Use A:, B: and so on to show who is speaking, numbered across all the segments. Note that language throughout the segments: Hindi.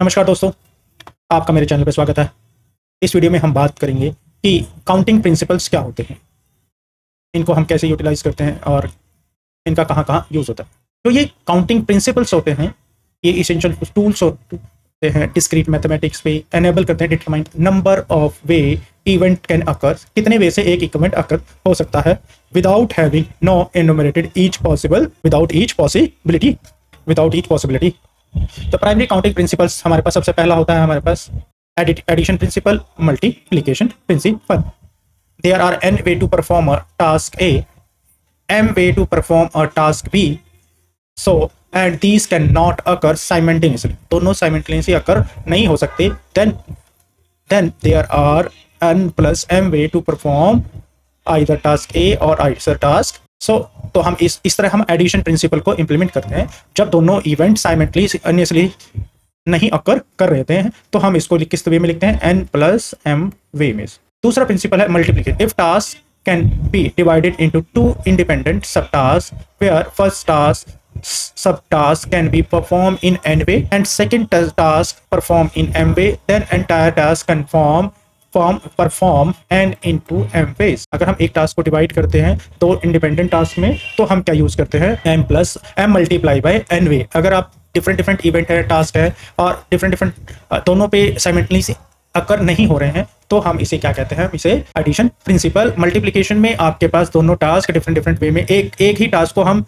A: नमस्कार दोस्तों, आपका मेरे चैनल पर स्वागत है। इस वीडियो में हम बात करेंगे कि काउंटिंग प्रिंसिपल्स क्या होते हैं, इनको हम कैसे यूटिलाइज करते हैं और इनका कहाँ कहाँ यूज़ होता है। तो ये काउंटिंग प्रिंसिपल्स होते हैं, ये इसेंशियल टूल्स होते हैं डिस्क्रीट मैथमेटिक्स पे एनेबल करते हैं determine number of way event can occur, कितने वे से एक इवेंट अकर हो सकता है without having no enumerated each possibility. तो प्राइमरी काउंटिंग प्रिंसिपल्स हमारे पास सबसे पहला होता है हमारे पास addition principle, multiplication principle. There are n way to perform a task A, m way to perform a task B, so and these can not occur simultaneously, दोनों साइमल्टेनियसली अकर नहीं हो सकते। Then there are n plus m way to perform either task A और आइदर टास्क तो हम इस तरह हम एडिशन प्रिंसिपल को इंप्लीमेंट करते हैं। जब दोनों इवेंट साइमल्टेनियसली नहीं अकर कर रहे हैं तो हम इसको किस वे में लिखते हैं, n प्लस m वे में। दूसरा प्रिंसिपल है multiplication. If task can be divided into two independent सब टास्क वेयर फर्स्ट टास्क सब task can be performed in n way and second task performed in m way, then entire task can perform n into m ways। अगर हम एक टास्क को डिवाइड करते हैं दो इंडिपेंडेंट टास्क में तो हम क्या यूज करते हैं, m plus m multiply by n वे। अगर आप डिफरेंट इवेंट है, टास्क है और डिफरेंट दोनों पे साइमल्टेनियसली अकर नहीं हो रहे हैं तो हम इसे क्या कहते हैं, हम इसे एडिशन प्रिंसिपल। मल्टीप्लिकेशन में आपके पास दोनों टास्क डिफरेंट वे में एक ही टास्क को हम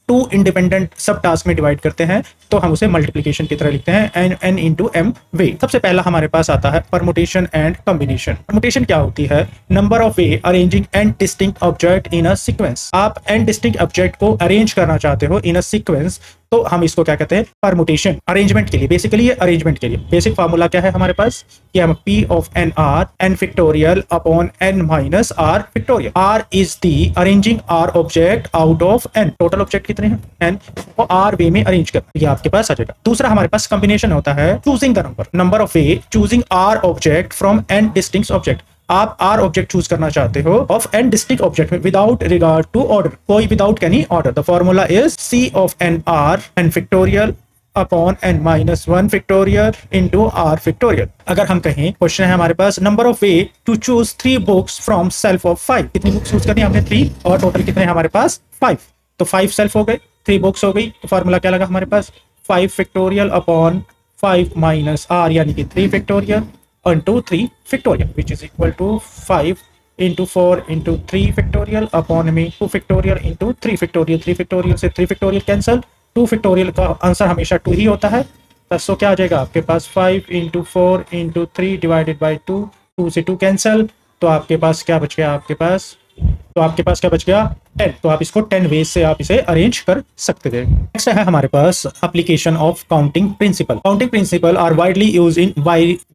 A: टू इंडिपेंडेंट सब टास्क में डिवाइड करते हैं तो हम उसे मल्टीप्लिकेशन की तरह लिखते हैं n इंटू m वे। सबसे पहला हमारे पास आता है परमुटेशन एंड कॉम्बिनेशन। परमुटेशन क्या होती है, number of way arranging n distinct object in a sequence. आप n डिस्टिंक्ट ऑब्जेक्ट को अरेंज करना चाहते हो इन अ सीक्वेंस तो हम इसको क्या कहते हैं, परमुटेशन। अरेंजमेंट के लिए बेसिकली ये अरेंजमेंट के लिए बेसिक फार्मूला क्या है हमारे पास, कि हम p of n r n factorial upon n minus r factorial. r is the arranging r object out of n। Total object कितने हैं n, वो r वे में अरेंज कर, ये आपके पास आ जाएगा। दूसरा हमारे पास कॉम्बिनेशन होता है choosing the number of way choosing r object from n distinct object. आप r ऑब्जेक्ट चूज करना चाहते हो ऑफ n डिस्टिंक्ट ऑब्जेक्ट में विदाउट रिगार्ड टू ऑर्डर, कोई without any order. The formula is c of n r n factorial upon n minus 1 factorial into r factorial. अगर हम कहें क्वेश्चन है हमारे पास number of way to choose 3 books from shelf of 5, कितनी बुक्स चूज करनी है हमने 3 और टोटल कितने हमारे पास 5, तो 5 सेल्फ हो गए 3 बुक्स हो गई। तो फॉर्मूला क्या लगा हमारे पास, 5 फैक्टोरियल अपॉन 5 माइनस r यानी कि 3 factorial into 3 factorial which is equal to 5 into 4 into 3 factorial upon में 2 factorial into 3 factorial। 3 factorial से 3 factorial कैंसिल, 2 factorial का आंसर हमेशा 2 ही होता है। तो क्या आ जाएगा आपके पास 5 into 4 into 3 डिवाइडेड बाई 2, 2 से 2 कैंसिल, तो आपके पास क्या बच गया, क्या बच गया 10। तो आप इसको 10 वेज से आप इसे अरेंज कर सकते थे। नेक्स्ट है हमारे पास application of counting principle. Counting principle are widely used in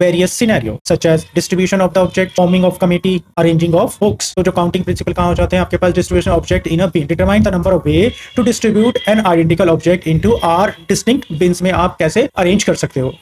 A: various scenario such as distribution of the object, forming of committee, arranging of books. तो जो काउंटिंग प्रिंसिपल कहाँ हो जाते हैं आपके पास, distribution object in a bin, determine the number of way to distribute N identical object into R distinct bins में आप कैसे अरेंज कर सकते हो।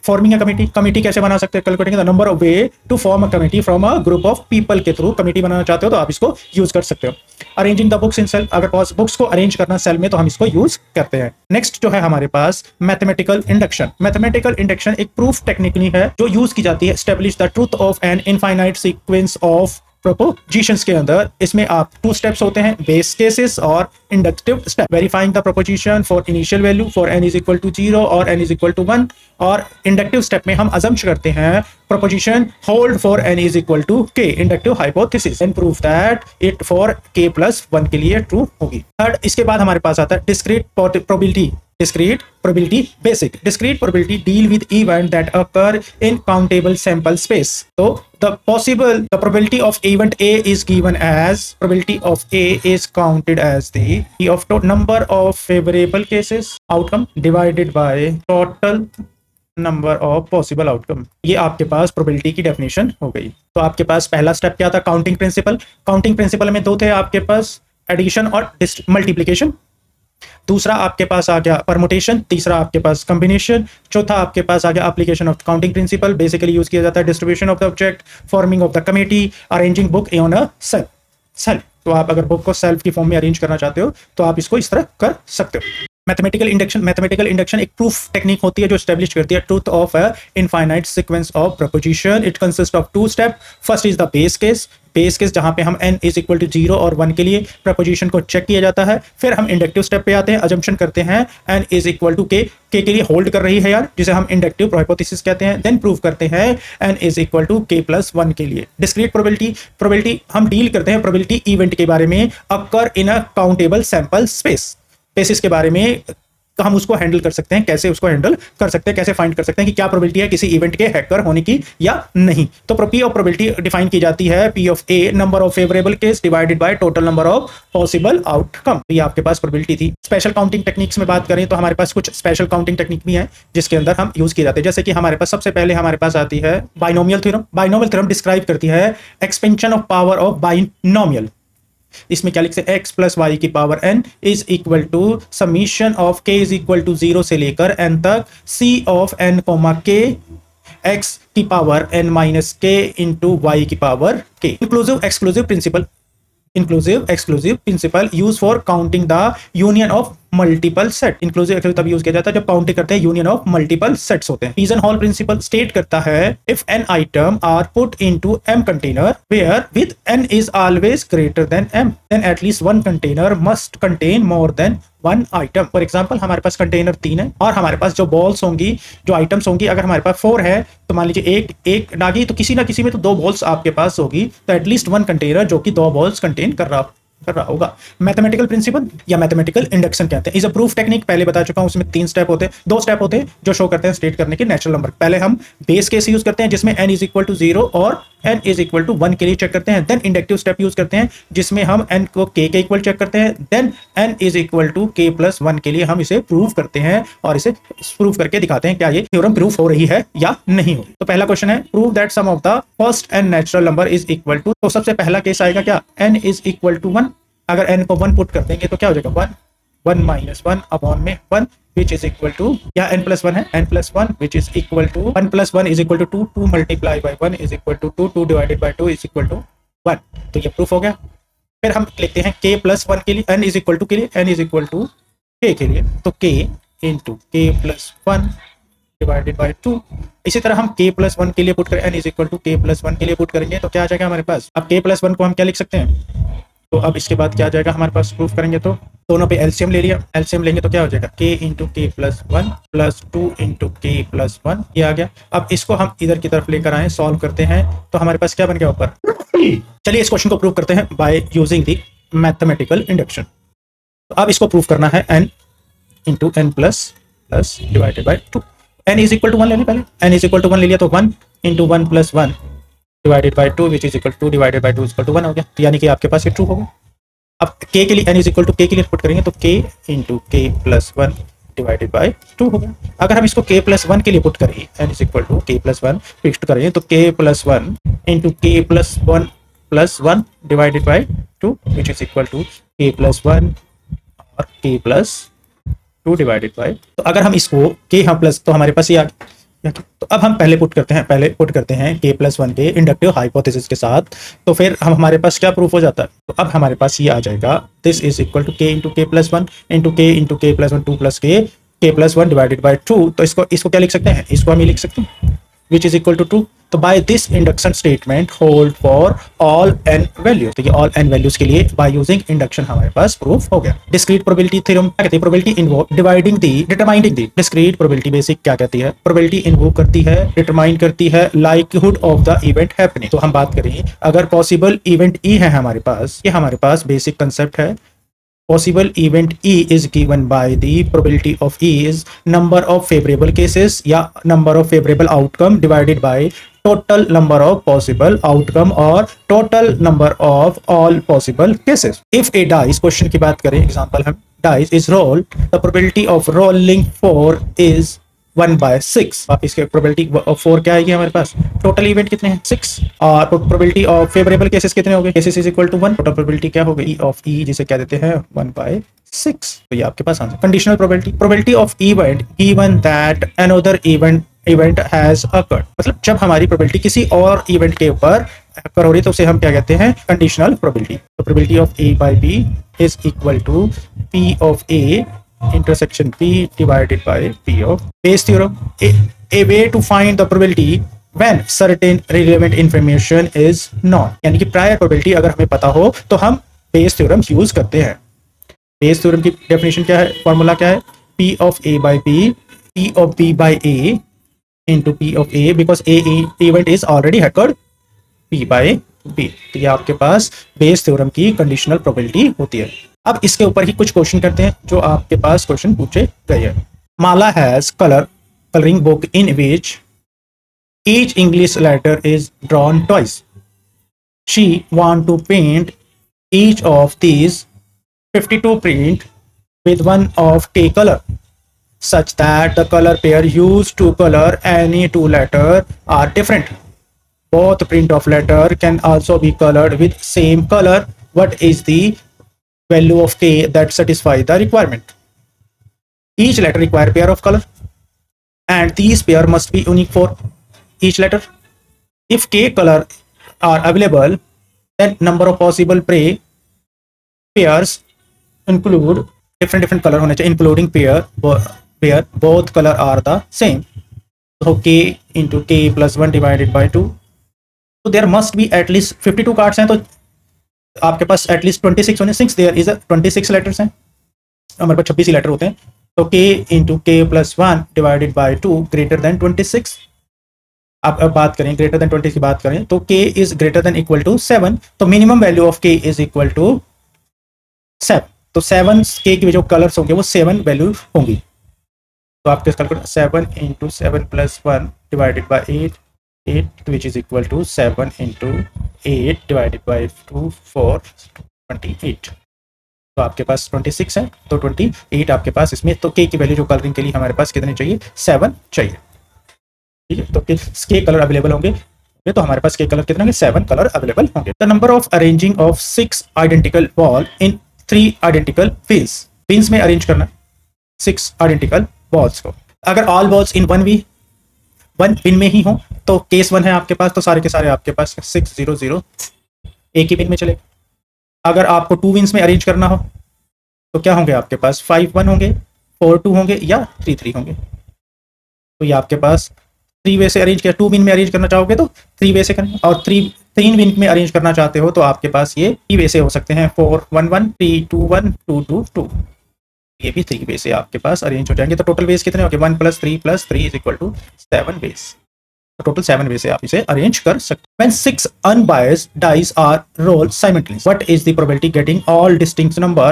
A: फॉर्मिंग अ कमिटी कैसे बना सकते हैं, calculating the number of way to form a committee from a group of people के थ्रू कमिटी बनाना चाहते हो तो आप इसको यूज कर सकते हो। Arranging the books in shelf, अगर बुक्स को अरेंज करना सेल में तो हम इसको यूज करते हैं। नेक्स्ट जो है हमारे पास मैथमेटिकल इंडक्शन। मैथमेटिकल इंडक्शन एक प्रूफ टेक्निकली है जो यूज की जाती है establish the truth of an infinite sequence of propositions के अंदर। इसमें आप 2 स्टेप्स होते हैं, बेस केसेस और inductive step. Verifying the proposition for initial value for n is equal to 0 और n इज इक्वल टू 1, और इंडक्टिव स्टेप में हम अजम्पशन करते हैं proposition hold for n is equal to k, inductive hypothesis, and proof that it for k plus 1 के लिए ट्रू होगी। थर्ड इसके बाद हमारे पास आता है discrete probability. Discrete probability basic. Discrete probability deal with event that occur in countable sample space. So the probability of event A is given as, probability of A is counted as the of number of favorable cases outcome divided by total number of possible outcome. ये आपके पास प्रोबेबिलिटी की डेफिनेशन हो गई। तो आपके पास पहला स्टेप क्या था, काउंटिंग प्रिंसिपल। काउंटिंग प्रिंसिपल में 2 थे आपके पास, एडिशन और मल्टीप्लिकेशन। दूसरा आपके पास आ गया परमुटेशन, तीसरा आपके पास कॉम्बिनेशन, चौथा आपके पास आ गया application of counting principle. Basically use किया जाता है distribution of the object, forming of the committee, arranging book on a shelf. तो आप अगर बुक को सेल्फ की फॉर्म में अरेंज करना चाहते हो तो आप इसको इस तरह कर सकते हो। मैथमेटिकल इंडक्शन एक प्रूफ टेक्निक होती है जो एस्टेब्लिश करती है truth of a infinite sequence of proposition. It consist of two step. First is the base case जहां पे हम n इज इक्वल टू 0 और 1 के लिए प्रपोजिशन को चेक किया जाता है. फिर हम इंडक्टिव स्टेप पे आते हैं. अजम्पशन करते हैं n is equal to k के लिए होल्ड कर रही है यार, जिसे हम इंडक्टिव हाइपोथेसिस कहते हैं. देन प्रूव करते हैं n is equal to k plus 1 के लिए. डिस्क्रीट प्रोबेबिलिटी हम डील करते हैं प्रोबेबिलिटी इवेंट के बारे में अकर इन अ काउंटेबल सैंपल स्पेसिस के बारे में. तो हम उसको हैंडल कर सकते हैं, कैसे उसको हैंडल कर सकते हैं, कैसे फाइंड कर सकते हैं कि क्या प्रोबेबिलिटी है किसी इवेंट के हैकर होने की या नहीं. तो पी ऑफ प्रोबेबिलिटी डिफाइन की जाती है P of A number of favourable case divided by total number of possible outcome. ये आपके पास प्रोबेबिलिटी थी. स्पेशल काउंटिंग टेक्निक्स में बात करें तो हमारे पास कुछ स्पेशल काउंटिंग टेक्निक भी है जिसके अंदर हम यूज किए जाते हैं. जैसे कि हमारे पास सबसे पहले हमारे पास आती है binomial theorem. Binomial theorem describe करती है expansion of power of binomial. इसमें क्या लिख सकते हैं, x प्लस वाई की power n is equal to summation of k is equal to 0 से लेकर n तक c of n comma k x की power n minus k into Y की power k. Inclusive exclusive principle use for counting the union of multiple set. Inclusive तब यूज किया जाता है जब काउंटिंग करते हैं यूनियन ऑफ मल्टीपल सेट्स होते हैं. पीजन हॉल प्रिंसिपल स्टेट करता है if an item are put into m container where with n is always greater than m then at least one container must contain more than one item. For example हमारे पास कंटेनर 3 है और हमारे पास जो बॉल्स होंगी, जो आइटम्स होंगी, अगर हमारे पास 4 है तो मान लीजिए एक ना गई तो किसी ना किसी में तो 2 बॉल्स आपके पास होगी. तो एटलीस्ट वन कंटेनर जो कि 2 बॉल्स कंटेन कर रहा होगा. मैथमेटिकल प्रिंसिपल या मैथमेटिकल इंडक्शन कहते हैं. Is a proof technique. पहले बता चुका हूं, उसमें 2 स्टेप होते हैं जो शो करते हैं स्टेट करने के नेचुरल नंबर. पहले हम बेस केस यूज करते हैं जिसमें n इज इक्वल टू 0 और n इज इक्वल टू 1 के लिए चेक करते हैं. देन इंडक्टिव स्टेप यूज करते हैं जिसमें हम n को k के इक्वल चेक करते हैं. Then n is equal to k plus 1 के लिए हम इसे प्रूव करते हैं और इसे प्रूव करके दिखाते हैं क्या ये थ्योरम प्रूफ हो रही है या नहीं हो. तो पहला क्वेश्चन है prove that sum of the first n natural number is equal to. तो सबसे पहला केस आएगा क्या, n इज इक्वल टू 1. अगर n को 1 पुट कर देंगे तो क्या हो जाएगा 1 माइनस 1 अपॉन में 1 which is equal to या n plus 1 है n plus 1 which is equal to 1 plus 1 is equal to 2 2 multiply by 1 is equal to 2 2 divided by 2 is equal to 1. तो ये प्रूफ हो गया. फिर हम लिखते हैं k plus 1 के लिए n is equal to के लिए n is equal to k के लिए तो k into k plus 1 divided by 2. इसी तरह हम k plus 1 के लिए पुट करें n is equal to k plus 1 के लिए पुट करेंगे तो क्या आ जाएगा हमारे पास. अब k plus 1 को हम क्या लिख सकते हैं, तो अब इसके बाद क्या आ जाएगा हमारे पास प्रूफ करेंगे तो दोनों पे एलसीएम ले लिया. एलसीएम लेंगे तो क्या हो जाएगा k into k plus 1 plus 2 into k plus 1 ये आ गया. अब इसको हम इधर की तरफ लेकर आए, सॉल्व करते हैं तो हमारे पास क्या बन गया ऊपर. चलिए इस क्वेश्चन को प्रूव करते हैं by using the mathematical induction. तो अब इसको प्रूव करना है n into n plus plus divided by 2. n is equal to 1 ले लें पहले. n इज इक्वल टू 1 ले लिया तो 1 into 1 plus 1 divided by 2 which is equal to divided by 2 is equal to 1 हो गया. तो यानी कि आपके पास ये ट्रू होगा. अब k के लिए n is equal to k के लिए पुट करेंगे तो k into k plus 1 divided by 2 हो गया. अगर हम इसको k प्लस 1 के लिए पुट करें n is equal to k plus 1 fixed करें तो k plus 1 into k plus 1 divided by 2 which is equal to k plus 1 और k प्लस 2 डिवाइडेड बाई. तो अगर हम इसको k हम प्लस तो हमारे पास ये आ गया. तो अब हम पहले पुट करते हैं k प्लस 1 के इंडक्टिव हाइपोथेसिस के साथ. तो फिर हम हमारे पास क्या प्रूफ हो जाता है, तो अब हमारे पास ये आ जाएगा this is equal to k into k plus 1 into k plus 1 2 plus k plus 1 divided by 2. तो इसको क्या लिख सकते हैं, इसको हम लिख सकते हैं विच इज इक्वल टू 2. तो by this induction statement hold for all n values. तो ये ऑल n वैल्यूज के लिए बाय यूजिंग इंडक्शन हमारे पास प्रूफ हो गया. डिस्क्रीट प्रोबेबिलिटी थ्योरम क्या कहती है, प्रोबेबिलिटी इन्वोक डिटरमाइनिंग दी. डिस्क्रीट प्रोबेबिलिटी बेसिक क्या कहती है, प्रोबेबिलिटी इन्वोक करती है, डिटरमाइन करती है likelihood of the event happening. तो हम बात करें अगर पॉसिबल इवेंट ई है हमारे पास, ये हमारे पास बेसिक कंसेप्ट है. Possible event E is given by the probability of E is number of favorable cases या number of favorable outcome divided by total number of possible outcome और total number of all possible cases. If a dice, question की बात करें, एग्जांपल हम dice is rolled, the probability of rolling 4 is 1/6. आप इसके प्रोबेबिलिटी ऑफ 4 क्या आएगी हमारे पास, टोटल इवेंट कितने हैं 6 और प्रोबेबिलिटी ऑफ फेवरेबल केसेस कितने हो गए, cases is equal to 1. Total probability क्या हो गई, E ऑफ E जिसे क्या देते हैं 1/6. तो ये आपके पास answer. Conditional probability of event given that another event has occurred. मतलब जब हमारी प्रोबेबिलिटी किसी और इवेंट के ऊपर अकर हो रही तो उसे हम क्या कहते हैं, कंडीशनल प्रोबेबिलिटी. तो probability of A by B is equal to P of A intersection P divided by P of Bayes theorem. A way to find the probability when certain relevant information is known. यानी कि प्रायर प्रोबेबिलिटी अगर हमें पता हो तो हम बेस थ्योरम यूज करते हैं. बेस थ्योरम की डेफिनेशन क्या है, फॉर्मूला क्या है? P of A by B, P of B by A into P of A because A event is already occurred P by B. तो ये आपके पास बेस थ्योरम की कंडीशनल प्रोबेबिलिटी होती है. अब इसके ऊपर ही कुछ क्वेश्चन करते हैं जो आपके पास क्वेश्चन पूछे गए हैं. माला has coloring book in which each English letter is drawn twice. She want to paint each of these 52 print with one of K color such that the color pair used to color any two letter are different. Both print of letter can also be colored with same color. What is the value of K that satisfy the requirement? Each letter require pair of color and these pair must be unique for each letter. If K color are available, then number of possible pairs include different color होने चाहिए, including pair both color are the same. So K into K plus 1 divided by 2. So there must be at least 52 cards हैं, तो आपके पास at least 26 होने, 6 there is a 26 letters हैं, हमारे पास 26 ही लेटर होते हैं. तो K into K plus 1 divided by 2 greater than 26. आप अब बात करें ग्रेटर देन 20 की बात करें तो K is greater than equal to 7, तो minimum value of K is equal to 7. तो 7 K की जो कलर्स होंगे वो 7 वैल्यू होंगी. तो आप कैसे calculate 7 into 7 plus 1 divided by 8 which is equal to 7 into 8 divided by 2 4 28. तो आपके पास 26 है, तो 28 आपके पास इसमें. तो K की वैल्यू जो कलरिंग के लिए हमारे पास कितनी चाहिए? 7 चाहिए. ठीक है, तो K कलर अवेलेबल होंगे, तो हमारे पास K कलर कितने होंगे? 7 कलर अवेलेबल होंगे. The number of arranging of 6 identical ball in 3 identical pins. Pins में अरेंज करना 6 आइडेंटिकल बॉल्स को. अगर all balls in one pin में ही हो तो केस 1 है आपके पास, तो सारे के सारे आपके पास 6 0 0 एक ही पिन में चलेगा. अगर आपको 2 विन्स में अरेंज करना हो तो क्या होंगे आपके पास? 5 1 होंगे, 4 2 होंगे या 3 3 होंगे. तो ये आपके पास 3 वे से अरेंज किया. 2 विन में अरेंज करना चाहोगे तो 3 वे से करें, और 3 विन में अरेंज करना चाहते हो तो आपके पास ये 3 वे से हो सकते हैं. 4 1 1 3 2 1 2 2 2. ये भी 3 वे से आपके पास अरेंज हो जाएंगे. तो टोटल वेज कितने हो गए? 1 + 3 + 3 इज इक्वल टू 7 वेज. तो टोटल 7 वे से आप इसे अरेंज कर सकते हैं. When 6 unbiased dice are rolled simultaneously, what is the probability getting all distinct number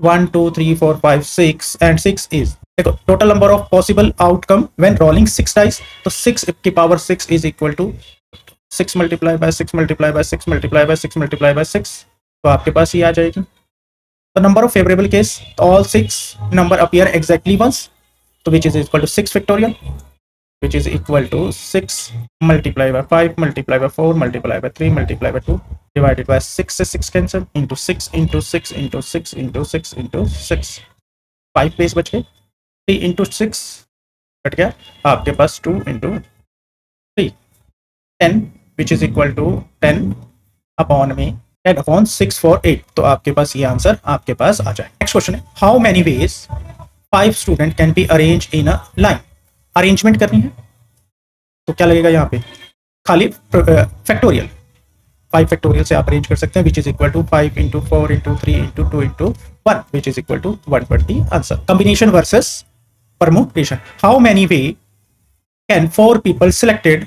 A: 1 2 3 4 5 6 and 6 is? देखो total number of possible outcome when rolling 6 dice, तो 6 की power 6 is equal to 6 multiply by 6 multiply by 6 multiply by 6 multiply by 6. तो आपके पास ये आ जाएगी. The number of favourable case, all 6 number appear exactly once, तो which is equal to 6 factorial which is equal to 6 multiplied by 5 multiplied by 4 multiplied by 3 multiplied by 2 divided by 6 से 6 cancel into 6 into 6 into 6 into 6 into 6. 5 page बच गए. 3 into 6 कट गया आपके पास 2 into 3 10 which is equal to 10 upon 6 for 8. तो आपके पास ये आंसर आपके पास आ जाए. नेक्स्ट क्वेश्चन है, how many ways 5 student can be arrange in a line. Arrangement करनी है तो क्या लगेगा यहाँ पे? खाली फैक्टोरियल 5 फैक्टोरियल से आप अरेंज कर सकते हैं, which is equal to 5 into 4 into 3 into 2 into 1 which is equal to 120 answer. Combination versus permutation. How many way can 4 people selected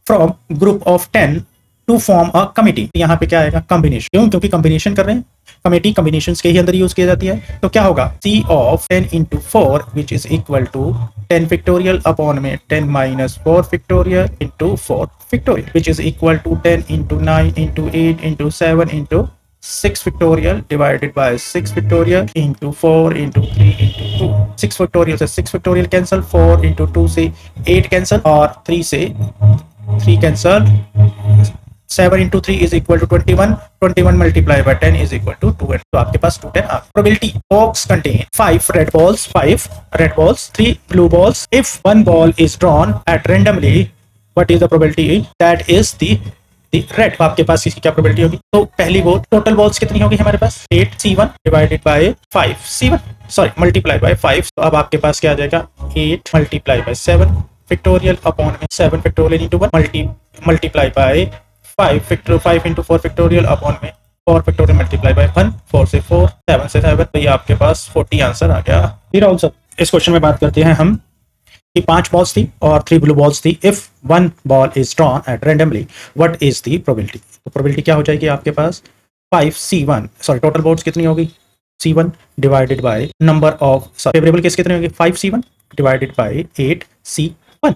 A: from group of 10 to form a committee. यहाँ पे क्या आएगा? कॉम्बिनेशन. क्यों? क्योंकि कॉम्बिनेशन कर रहे हैं. कमिटी कॉम्बिनेशंस के ही अंदर यूज किया जाती है. तो क्या होगा? C of 10 into 4 which is equal to 10 factorial upon में 10 minus 4 factorial into 4 factorial which is equal to 10 into 9 into 8 into 7 into 6 factorial divided by 6 factorial into 4 into 3 into 2. 6 factorial से 6 factorial cancel, 4 into 2 से 8 cancel और 3 से 3 cancel. 7 into 3 is equal to 21. 21 multiplied by 10 is equal to 2. तो आपके पास 210. Probability box contain 5 red balls, 3 blue balls. If one ball is drawn at randomly, what is the probability? That is the red. आपके पास इसकी क्या probability होगी? तो पहली बॉल टोटल बॉल्स कितनी होगी हमारे पास? 8 C1 divided by 5 C1. Sorry multiply by 5, तो अब आपके पास क्या आ जाएगा 8 मल्टीप्लाई बाय 7 फैक्टोरियल अपॉन में 7 factorial into 1 multiply by 5 factor 5 into 4 factorial upon में 4 फैक्टोरियल मल्टीप्लाई बाय 1 4 से 4 7 से 7, तो ये आपके पास 40 आंसर आ गया। फिर ऑल्सो इस क्वेश्चन में बात करते हैं हम कि 5 बॉल्स थी और 3 ब्लू बॉल्स थी। If 1 ball is drawn at randomly what is the probability, तो प्रोबेबिलिटी क्या हो जाएगी आपके पास 5C1, सॉरी टोटल बॉल्स कितनी होगी C1 divided by number of favourable case कितने होंगे 5C1 डिवाइडेड बाय 8C1,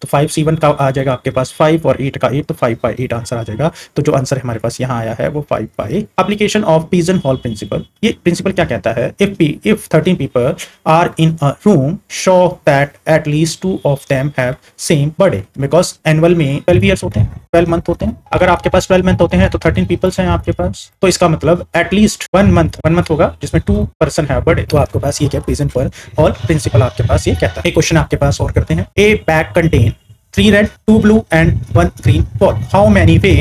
A: तो 5C1 का आ जाएगा आपके पास 5 और 8 का 8, तो 5/8 आंसर आ जाएगा। तो जो आंसर हमारे पास यहाँ आया है वो 5/8। Application of pigeonhole principle, ये प्रिंसिपल क्या कहता है, if 13 people are in a room show that at least 2 of them have same birthday, because annual में 12 ईयर्स होते हैं, 12 मंथ होते हैं। अगर आपके पास 12 मंथ होते हैं तो 13 पीपल्स हैं आपके पास, तो इसका मतलब एटलीस्ट 1 मंथ होगा जिसमें 2 पर्सन है बर्थडे। तो आपके पास ये क्या पिजन हॉल प्रिंसिपल आपके पास ये कहता है। एक क्वेश्चन आपके पास और करते हैं, ए bag contain 3 red, 2 blue and 1 green ball. How many way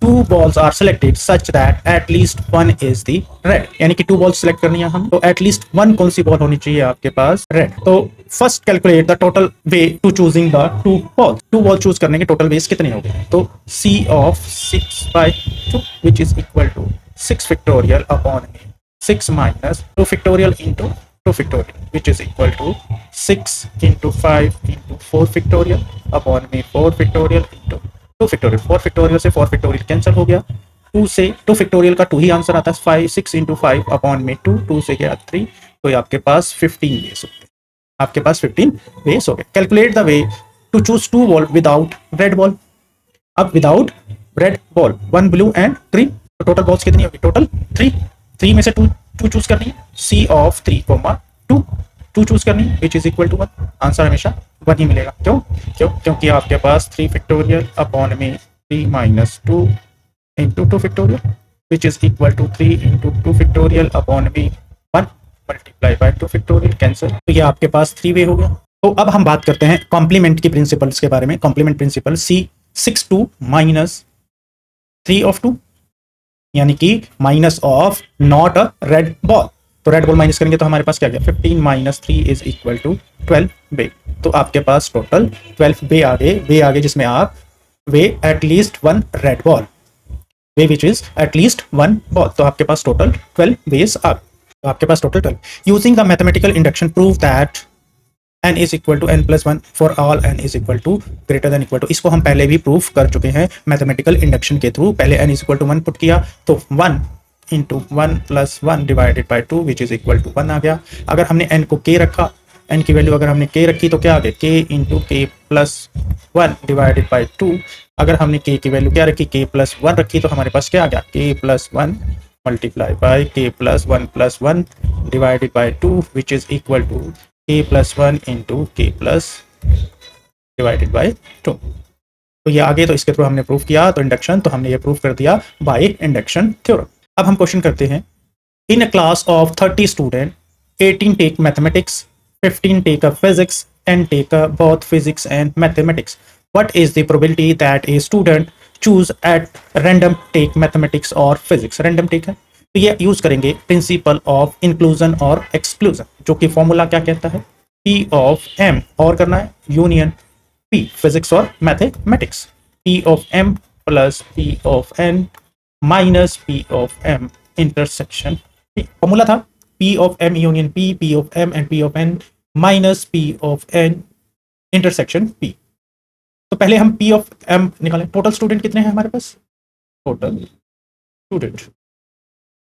A: 2 balls are selected such that at least 1 is the red? यानी कि 2 balls select करनी है हम, तो at least 1 कौन सी बॉल होनी चाहिए आपके पास red। तो first calculate the total way to choosing the 2 balls। 2 ball choose करने के टोटल वेज कितने हो गए, तो C of 6/2 which is equal to 6 factorial upon 6 minus 2 factorial into 2 factorial which is equal to 6 into 5 into 4 factorial upon में 4 factorial into 2 factorial। 4 factorial से 4 factorial कैंसिल हो गया, 2 से 2 factorial का 2 ही आंसर आता है, 6 into 5 upon में 2 से गया 3, तो ये आपके पास 15 वेज हो गए, आपके पास 15 वेज हो गए। Calculate the way to choose 2 ball without red ball. अब without red ball 1 blue and 3, तो टोटल बॉल्स कितनी होगी, टोटल 3 में से 2 चूज करनी है, C of 3, 2 चूज करनी है which is equal to 1, answer हमेशा 1 ही मिलेगा। क्योंकि आपके पास 3 फैक्टोरियल अपॉन में 3 minus 2 into 2 factorial which is equal to 3 into 2 factorial upon में 1 मल्टीप्लाई बाय 2 फैक्टोरियल कैंसिल, तो ये आपके पास 3 वे हो गया। तो अब हम बात करते हैं कॉम्प्लीमेंट की प्रिंसिपल्स के बारे में। Complement principal C6/2 minus 3 of 2, यानी कि minus of not a red ball, तो रेड बॉल माइनस करेंगे तो हमारे पास क्या गया 15 माइनस 3 इज इक्वल टू 12 वे, तो आपके पास टोटल 12 वे आ गए जिसमें आप way at least 1 red ball, way which is at least 1 ball, तो आपके पास टोटल 12 वेज आ गए, तो आपके पास total 12। Using the mathematical induction prove that n is equal to n+1 for all n is equal to greater than equal to, इसको हम पहले भी प्रूफ कर चुके हैं मैथमेटिकल इंडक्शन के थ्रू। पहले n is equal to 1 put किया तो 1 into 1 plus 1 divided by 2 which is equal to 1 आ गया। अगर हमने n को k रखा, n की वैल्यू अगर हमने k रखी तो क्या आ गया k into k plus 1 divided by 2, अगर हमने k की वैल्यू क्या रखी k प्लस 1 रखी तो हमारे पास क्या आ गया k plus 1 multiply by k plus 1 divided by 2 which is equal to k plus 1 into k plus divided by 2, तो ये आगे तो इसके थ्रू हमने प्रूफ किया, तो इंडक्शन तो हमने ये प्रूफ कर दिया बाय इंडक्शन थ्योरम। अब हम क्वेश्चन करते हैं, in a class of 30 student 18 take mathematics, 15 take a physics, 10 take a both physics and mathematics, what is the probability that a student choose at random take mathematics और फिजिक्स। रैंडम टेक है तो ये यूज करेंगे प्रिंसिपल ऑफ इंक्लूजन और एक्सक्लूजन, जो कि फॉर्मूला क्या कहता है P ऑफ M और करना है यूनियन P, फिजिक्स और mathematics, P of M plus P of N minus P of M intersection P। Formula था P of M union P, P of M and P of N minus P of N intersection P। तो पहले हम P ऑफ M निकालें। टोटल स्टूडेंट कितने हैं हमारे पास, टोटल स्टूडेंट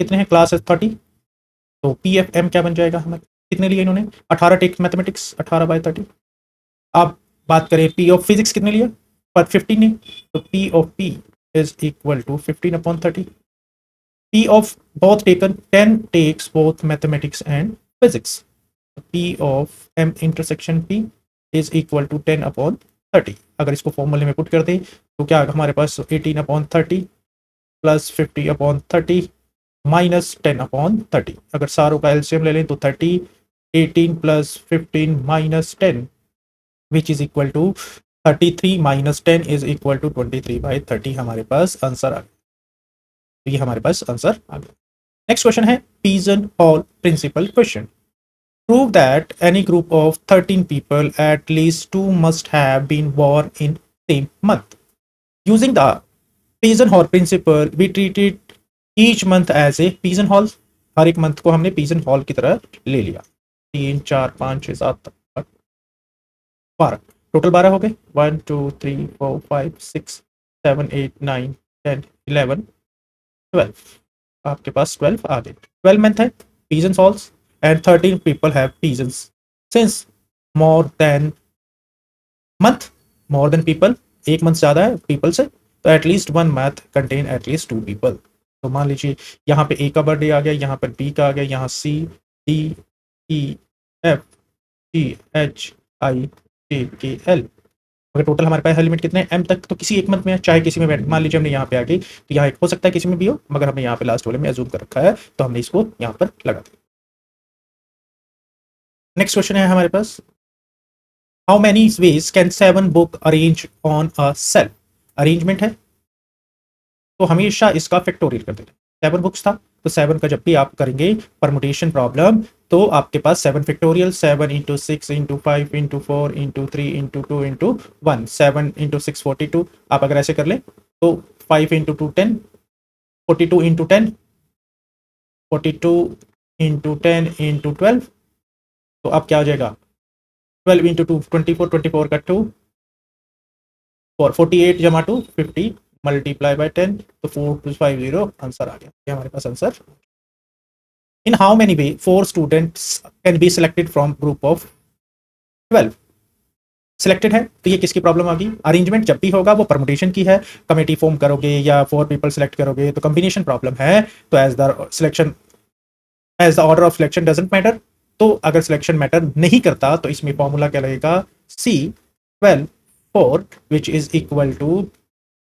A: कितने हैं, क्लास है 30, तो पी एफ एम क्या बन जाएगा हमारे, कितने लिए इन्होंने 18 टेक मैथमेटिक्स 18/30। अब बात करें पी ऑफ फिजिक्स कितने लिए, पर 15 नहीं, तो P of P is equal to 15/30। P of both taken 10 takes both mathematics and physics, P of M intersection P is equal to 10/30। अगर इसको फॉर्मूले में पुट कर दे तो क्या हमारे पास 18/30 प्लस 50/30 माइनस 10/30। अगर सारों का एलसीएम ले लें तो 30, 18 plus 15 minus 10 which is equal to 33 minus 10 is equal to 23/30 हमारे पास आंसर आ गया। तो ये हमारे पास आंसर आ गया। नेक्स्ट क्वेश्चन है pigeonhole principle question. Prove that any group of 13 people, at least two must have been born in same month. Using the pigeonhole principle, we treated each month as a pigeonhole. हर एक मंथ को हमने pigeonhole की तरह ले लिया. 3 4 5 6 7 8 12 टोटल 12 हो गए. 1 2 3 4 5 6 7 8 9 10 11 12. आपके पास 12 आ गए. 12 मंथ है pigeonholes and 13 people have pigeons. Since more than month, more than people, एक मंथ ज्यादा है people से, तो at least one month contain at least to people. तो मान लीजिए यहाँ पे ए का बर्थडे आ गया, यहाँ पर बी का आ गया, यहाँ C D E F G H I J K L. अगर टोटल हमारे पास लिमिट कितने एम तक, तो किसी एक मंथ में चाहे किसी में मान लीजिए हमने यहाँ पे आ गई, तो यहाँ एक हो सकता है किसी में भी हो, मगर हमने यहाँ पे लास्ट वाले में अजूम कर रखा है, तो हमने इसको यहाँ पर लगा दिया. नेक्स्ट क्वेश्चन है हमारे पास, how many ways can 7 book arrange on a shelf. Arrangement है तो हमेशा इसका फैक्टोरियल कर देते हैं. 7 बुक्स था तो 7 का जब भी आप करेंगे परमुटेशन प्रॉब्लम, तो आपके पास 7 factorial, 7 into 6 into 5 into 4 into 3 into 2 into 1, 7 into 6 42. आप अगर ऐसे कर ले तो 5 इंटू 2 10, 42 इंटू 10, 42 इंटू 10 इंटू 12, तो अब क्या हो जाएगा 12 इंटू 2 24, 24 का 2 4, 48 जमा 2 50 मल्टीप्लाई बाय 10, तो 4250 आंसर आ गया. ये हमारे पास answer. In how many way 4 students can be selected from group of 12. Selected है तो ये किसकी प्रॉब्लम आ गई. अरेंजमेंट जब भी होगा वो परमुटेशन की है, कमेटी फॉर्म करोगे या 4 पीपल सेलेक्ट करोगे तो कॉम्बिनेशन प्रॉब्लम है. तो as the order of selection doesn't matter, तो अगर सिलेक्शन मैटर नहीं करता तो इसमें फॉर्मूला क्या लगेगा, सी 12 4 विच इज इक्वल टू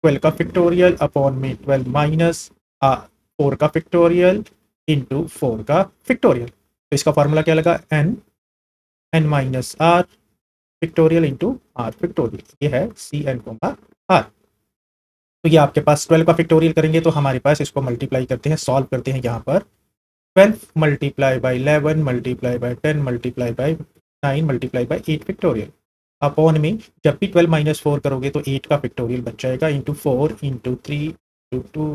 A: 12 का फैक्टोरियल अपॉन में 12 माइनस 4 का फैक्टोरियल इंटू 4 का फैक्टोरियल. तो इसका फॉर्मूला क्या लगा, n minus r factorial into r factorial. ये है सी एन कोमा आर. तो ये आपके पास 12 का फैक्टोरियल करेंगे तो हमारे पास इसको मल्टीप्लाई करते हैं, सॉल्व करते हैं. यहाँ पर 12 multiply by 11 multiply by 10 multiply by 9 multiply by 8 factorial upon में जब भी 12 माइनस 4 करोगे तो 8 का फैक्टोरियल बच जाएगा इंटू 4 इंटू 3 इंटू 2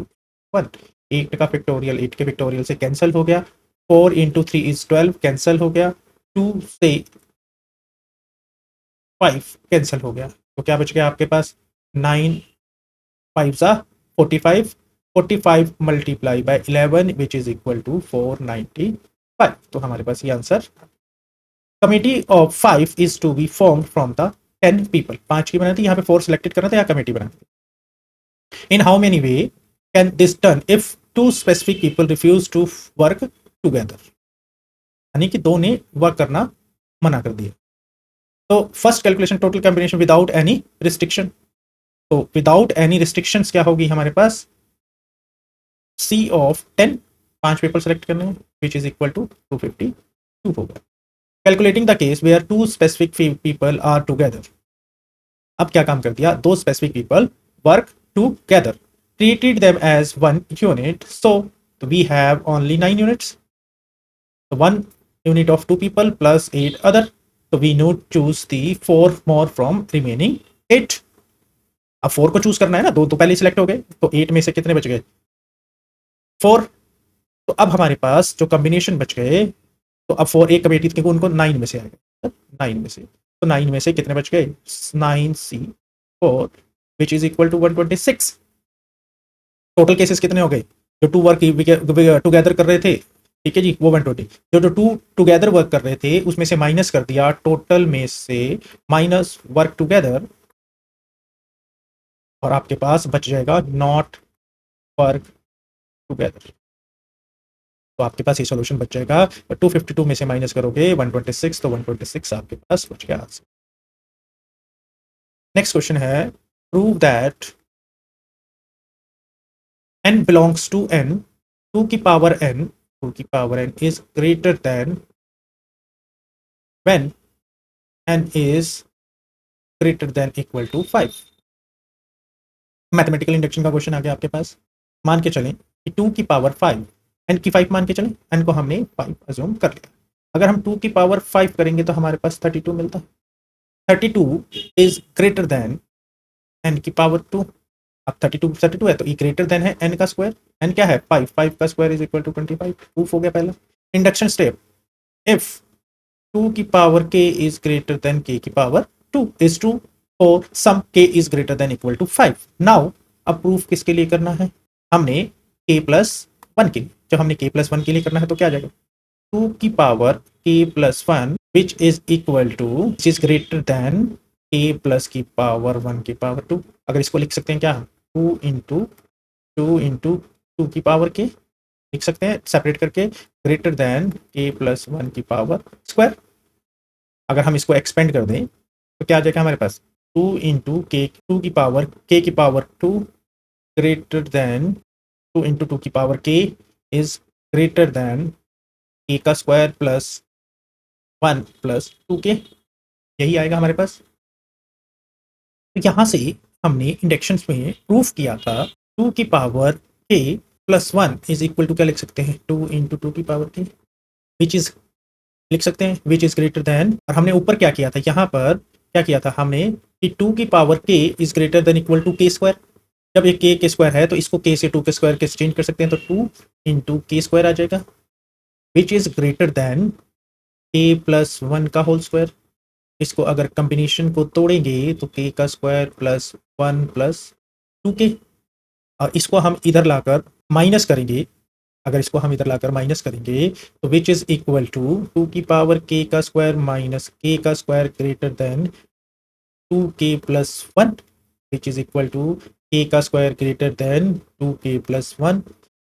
A: 1. 8 का फैक्टोरियल 8 के फैक्टोरियल से कैंसिल हो गया, 4 इंटू 3 इज 12 कैंसिल हो गया, 2 से 5 कैंसिल हो गया, तो क्या बच गया आपके पास 9 5 सा 45, 45 multiply by 11 which is equal to 495. तो हमारे पास ये answer. Committee of 5 is to be form from the 10 people. 5 की बनाती, यहाँ पे 4 सिलेक्टेड करना था या कमेटी बनाती. In how many way can this done if 2 specific people refuse to work together. यानी कि दो ने वर्क करना मना कर दिया. तो first calculation total combination without any restriction. तो विदाउट एनी रिस्ट्रिक्शंस क्या होगी हमारे पास, सी ऑफ 10, 5 पेपर सेलेक्ट करने हैं विच इज इक्वल टू 252 होगा. Calculating the case where 2 specific people are together. अब क्या काम कर दिया, 2 specific people work together, treated them as 1 unit, so we have only 9 units. 1 unit of 2 people plus 8 other, so we need to choose the 4 more from remaining 8. अब 4 को चूज करना है ना, 2 तो पहले सिलेक्ट हो गए, तो 8 में से कितने बच गए 4. तो अब हमारे पास जो कॉम्बिनेशन बच गए, तो अब 4 एक कमेटी थी उनको 9 में से आएगा, 9 में से, तो 9 में से कितने बच गए 9C4 which is equal to 126. Total cases कितने हो गए, जो 2 वर्क टुगेदर कर रहे थे, ठीक है जी, वो 120. जो 2 टुगेदर वर्क कर रहे थे उसमें से माइनस कर दिया, टोटल में से माइनस वर्क टुगेदर, और आपके पास बच जाएगा नॉट वर्क टुगेदर. तो आपके पास ये सॉल्यूशन बच जाएगा. 252 में से माइनस करोगे 126, तो 126 आपके पास बच गया आंसर. नेक्स्ट क्वेश्चन है, prove that n belongs to n, 2 की power n is greater than when n is greater than equal to 5. Mathematical induction का क्वेश्चन आ गया आपके पास. मान के चलें कि 2 की पावर 5, n की 5 मान के चलें, n को हमने 5 अज्यूम कर लिया. अगर हम 2 की पावर 5 करेंगे तो हमारे पास 32 मिलता है। 32 इज ग्रेटर देन n की पावर 2। अब 32 है तो ई ग्रेटर देन है n का स्क्वायर। n क्या है 5, 5 का square is equal to 25। Proof हो गया पहला। इंडक्शन स्टेप, इफ 2 की power k is greater than k की पावर 2 इज ट्रू और some k is greater than equal to 5। Now अब प्रूफ किसके लिए करना है, हमने k प्लस 1 के लिए, जब हमने k प्लस 1 के लिए करना है तो क्या आ जाएगा 2 की power k plus 1 which is equal to which is greater than k plus की पावर 1 की पावर 2। अगर इसको लिख सकते हैं क्या, 2 इंटू 2 की पावर k लिख सकते हैं सेपरेट करके, ग्रेटर देन k प्लस 1 की पावर स्क्वायर। अगर हम इसको एक्सपेंड कर दें तो क्या आ जाएगा हमारे पास 2 इंटू के 2 की पावर k की पावर 2 ग्रेटर देन 2 इंटू 2 की power k is greater than k का स्क्वायर प्लस 1 प्लस 2k, यही आएगा हमारे पास। तो यहाँ से हमने इंडक्शंस में प्रूफ किया था 2 की power k plus 1 is equal to क्या लिख सकते हैं 2 इंटू 2 की पावर k, विच इज लिख सकते हैं विच इज ग्रेटर देन, और हमने ऊपर क्या किया था, यहाँ पर क्या किया था हमने कि 2 की power k is greater than equal to k square. जब ये k के स्क्वायर है तो इसको k से 2 के स्क्वायर के चेंज कर सकते हैं, तो 2 इंटू k स्क्वायर आ जाएगा, विच is greater than k plus 1 का होल स्क्वायर। इसको अगर कॉम्बिनेशन को तोड़ेंगे तो k का स्क्वायर प्लस 1 प्लस 2k, और इसको हम इधर लाकर माइनस करेंगे, अगर इसको हम इधर लाकर माइनस करेंगे तो विच इज इक्वल टू 2 की पावर k का स्क्वायर माइनस k का square greater than 2k plus 1 which is equal to k का square greater than 2k plus 1।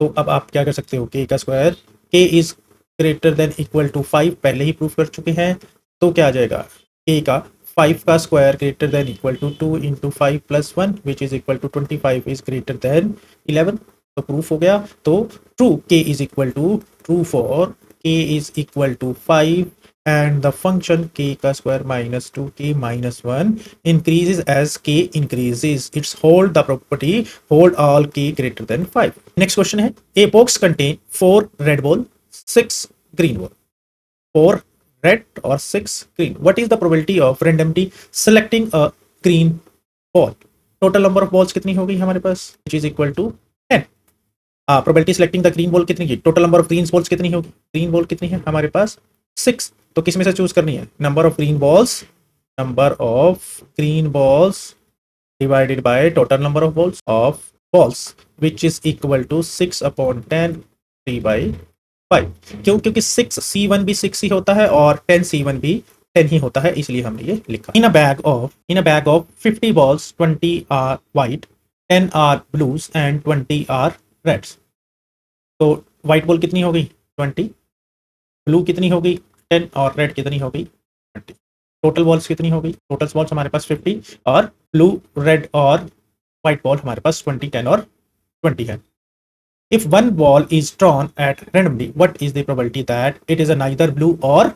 A: तो अब आप क्या कर सकते हो, k का square k is greater than equal to 5 पहले ही प्रूफ कर चुके हैं, तो क्या आ जाएगा k का 5 का square greater than equal to 2 into 5 plus 1 which is equal to 25 is greater than 11। तो प्रूफ हो गया। तो true k is equal to true for k is equal to 5 and the function k का square minus 2k minus 1 increases as k increases its hold the property hold all k greater than 5। next question है, a box contain 4 red ball 6 green ball, 4 red or 6 green, what is the probability of randomly selecting a green ball, total number of balls कितनी हो गई हमारे पास which is equal to 10। Probability selecting the green ball कितनी की, total number of green balls कितनी होगी, ग्रीन बॉल कितनी है हमारे पास 6, तो किस में से चूज करनी है, number of green balls divided by total number of balls which is equal to 6 upon 10 3/5। क्यों, क्योंकि 6 C1 भी 6 ही होता है और 10 C1 भी 10 ही होता है, इसलिए हमने ये लिखा। In a bag of 50 balls 20 are white 10 are blues and 20 are reds. तो व्हाइट बॉल कितनी हो गई 20, ब्लू कितनी हो गई 10 और रेड कितनी हो गई 20। टोटल बॉल्स कितनी हो गई, टोटल बॉल्स हमारे पास 50 और ब्लू रेड और व्हाइट बॉल हमारे पास 20 10 और 20 है। If one ball is drawn at randomly what is the probability that it is a neither blue और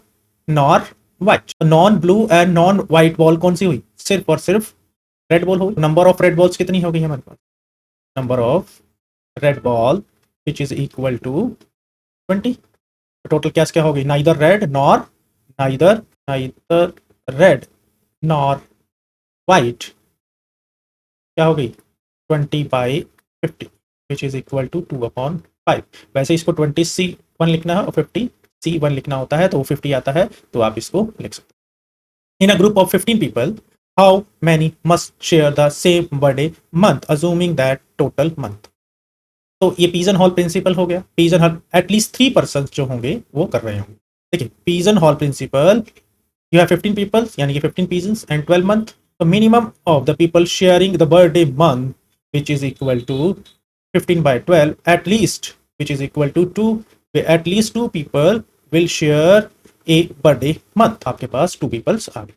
A: nor white. Non blue and non white ball कौन सी हुई, सिर्फ और सिर्फ रेड बॉल हुई। नंबर ऑफ रेड बॉल्स कितनी हो गई हमारे पास, number of red ball which is equal to 20। Total क्या होगी, नाइदर रेड नॉर वाइट क्या होगी 20/50 विच इज इक्वल टू 2/5। वैसे इसको 20C1 लिखना है और 50C1 लिखना होता है, तो वो 50 आता है, तो आप इसको लिख सकते हैं। In a group of 15 people how many must share the same birthday month assuming that total month. तो ये पीजन हॉल प्रिंसिपल हो गया। पीजन हॉल एटलीस्ट 3 पर्सन जो होंगे वो कर रहे होंगे। देखिए pigeon hole principle, you have 15 people यानी कि 15 पीजन्स एंड 12 मंथ, तो minimum of the people sharing the birthday month which is equal to 15/12 at least which is equal to 2, at least 2 people will share a birthday month. आपके पास 2 पीपल्स आ गए।